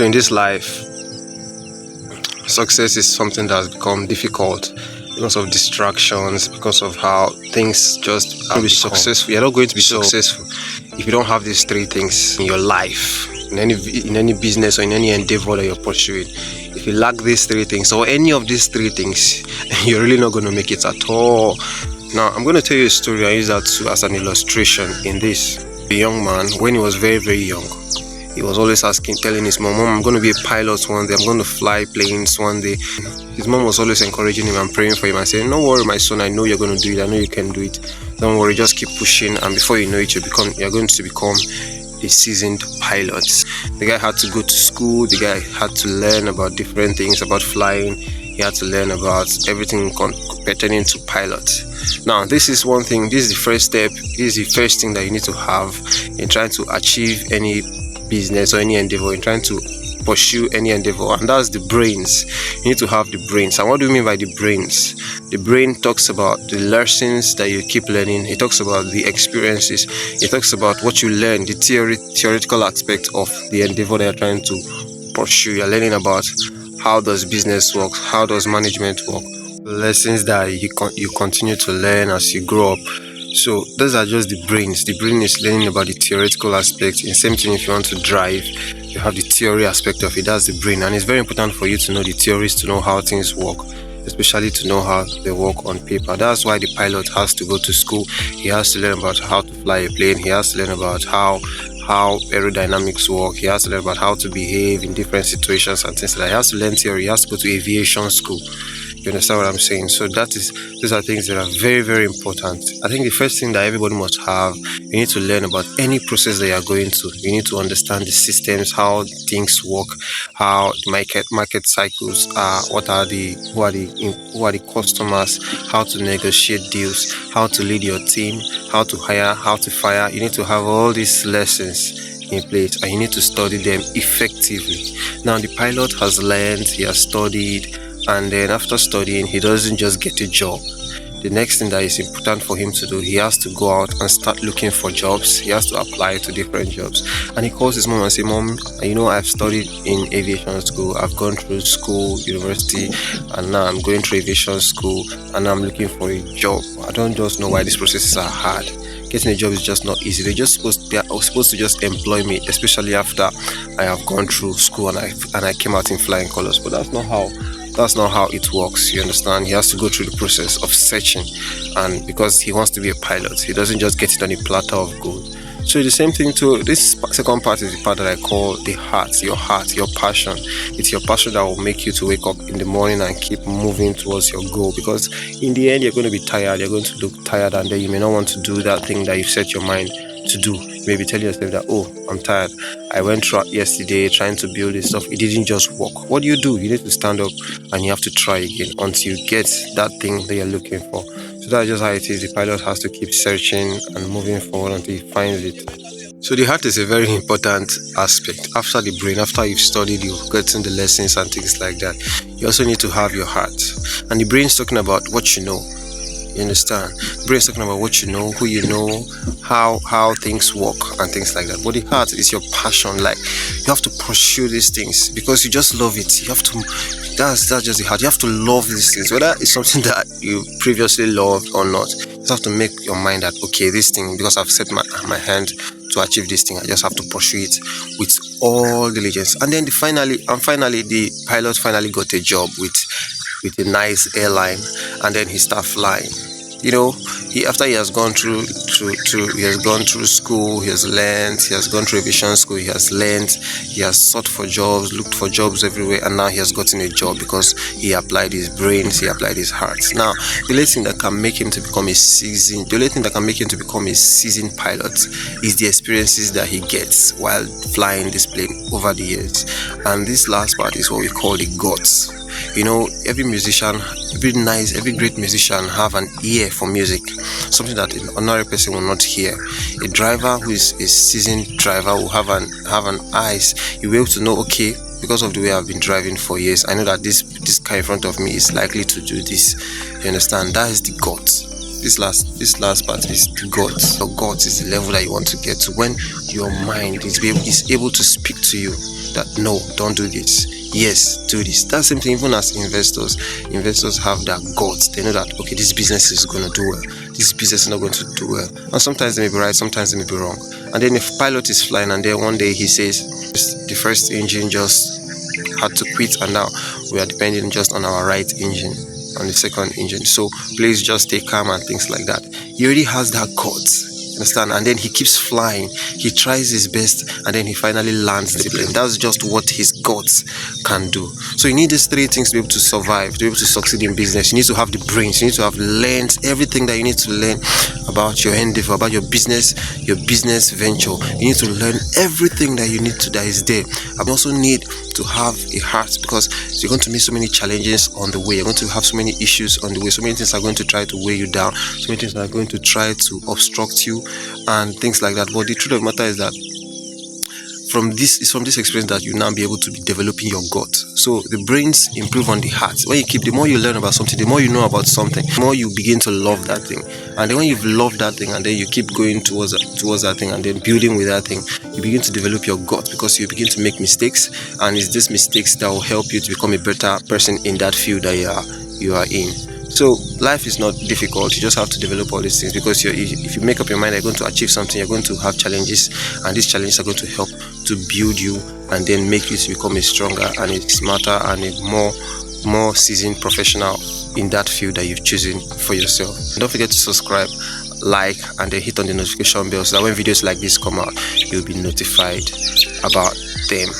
In this life, success is something that has become difficult because of distractions, because of how things just have become. Successful. You're not going to be successful if you don't have these three things in your life, in any business or in any endeavor that you're pursuing. If you lack these three things or any of these three things, you're really not going to make it at all. Now, I'm going to tell you a story. I use that as an illustration in this. A young man, when he was very, very young, he was always telling his mom, I'm going to be a pilot one day, I'm going to fly planes one day. His mom was always encouraging him and praying for him and saying, don't worry, my son, I know you're going to do it, I know you can do it. Don't worry, just keep pushing, and before you know it, you're going to become a seasoned pilot. The guy had to go to school, the guy had to learn about different things about flying, he had to learn about everything pertaining to pilot. Now, this is one thing, this is the first step, this is the first thing that you need to have in trying to achieve any business or any endeavor, in trying to pursue any endeavor, and that's the brains. You need to have the brains. And what do we mean by the brains? The brain talks about the lessons that you keep learning. It talks about the experiences. It talks about what you learn, the theoretical aspect of the endeavor that you're trying to pursue. You're learning about how does business work, how does management work, lessons that you continue to learn as you grow up. So those are just the brains. The brain is learning about the theoretical aspect. And same thing if you want to drive, you have the theory aspect of it. That's the brain. And it's very important for you to know the theories, to know how things work, especially to know how they work on paper. That's why the pilot has to go to school. He has to learn about how to fly a plane. He has to learn about how aerodynamics work. He has to learn about how to behave in different situations and things like that. He has to learn theory. He has to go to aviation school. You understand what I'm saying? So these are things that are very, very important. I think the first thing that everybody must have, you need to learn about any process that you are going to. You need to understand the systems, how things work, how the market cycles are, who are the customers, how to negotiate deals, how to lead your team, how to hire, how to fire. You need to have all these lessons in place, and you need to study them effectively. Now, the pilot has learned, he has studied, and then after studying, he doesn't just get a job. The next thing that is important for him to do, he has to go out and start looking for jobs. He has to apply to different jobs. And he calls his mom and says, Mom, I've studied in aviation school. I've gone through school, university, and now I'm going through aviation school, and I'm looking for a job. I don't just know why these processes are hard. Getting a job is just not easy. They're supposed to just employ me, especially after I have gone through school and I came out in flying colors. But that's not how it works. You understand? He has to go through the process of searching, and because he wants to be a pilot, he doesn't just get it on a platter of gold. So the same thing too. This second part is the part that I call the heart, your passion. It's your passion that will make you to wake up in the morning and keep moving towards your goal, because in the end you're going to be tired, you're going to look tired, and then you may not want to do that thing that you've set your mind to do. You may be telling yourself that, I'm tired, I went through yesterday trying to build this stuff, it didn't just work. What do? You need to stand up and you have to try again until you get that thing that you're looking for. So that's just how it is. The pilot has to keep searching and moving forward until he finds it. So the heart is a very important aspect. After the brain, after you've studied, you've gotten the lessons and things like that, you also need to have your heart. And the brain's talking about what you know. You understand? The brain's talking about what you know, who you know, how things work and things like that. But the heart is your passion. Like, you have to pursue these things because you just love it. You have to. That's just the heart. You have to love these things, whether it's something that you previously loved or not. You just have to make your mind that, okay, this thing, because I've set my hand to achieve this thing, I just have to pursue it with all diligence. And then finally, the pilot finally got a job with a nice airline, and then he started flying. After he has gone through school, he has learned, he has gone through aviation school, he has learned, he has sought for jobs, looked for jobs everywhere, and now he has gotten a job because he applied his brains, he applied his heart. Now, the only thing that can make him to become a seasoned pilot is the experiences that he gets while flying this plane over the years. And this last part is what we call the guts. Every musician, every great musician have an ear for music, something that an ordinary person will not hear. A driver who is a seasoned driver will have an eyes. You'll be able to know, okay, because of the way I've been driving for years, I know that this car in front of me is likely to do this. You understand? That is the guts. this last part is the gods. Your gods is the level that you want to get to, when your mind is able to speak to you that no, don't do this, yes, do this. That's the same thing even as investors. Investors have that gods. They know that, okay, this business is going to do well, this business is not going to do well, and sometimes they may be right, sometimes they may be wrong. And then if pilot is flying and then one day he says the first engine just had to quit, and now we are depending just on our right engine, on the second engine, so please just stay calm and things like that. He already has that gods, understand? And then he keeps flying, he tries his best, and then he finally lands the plane. That's just what his gods can do. So you need these three things to be able to survive, to be able to succeed in business. You need to have the brains, you need to have learned everything that you need to learn about your endeavor, about your business venture. You need to learn everything that you need to, that is there. I also need to have a heart, because you're going to meet so many challenges on the way. You're going to have so many issues on the way. So many things are going to try to weigh you down. So many things are going to try to obstruct you and things like that. But the truth of the matter is that from this experience that you now be able to be developing your gut. So the brains improve on the heart. When you keep, the more you learn about something, the more you know about something, the more you begin to love that thing. And then when you've loved that thing, and then you keep going towards that thing, and then building with that thing, you begin to develop your gut, because you begin to make mistakes, and it's these mistakes that will help you to become a better person in that field that you are in. So life is not difficult. You just have to develop all these things, because if you make up your mind you're going to achieve something, you're going to have challenges, and these challenges are going to help to build you and then make you to become a stronger and a smarter and a more seasoned professional in that field that you've chosen for yourself. And don't forget to subscribe, like, and then hit on the notification bell so that when videos like this come out, you'll be notified about them.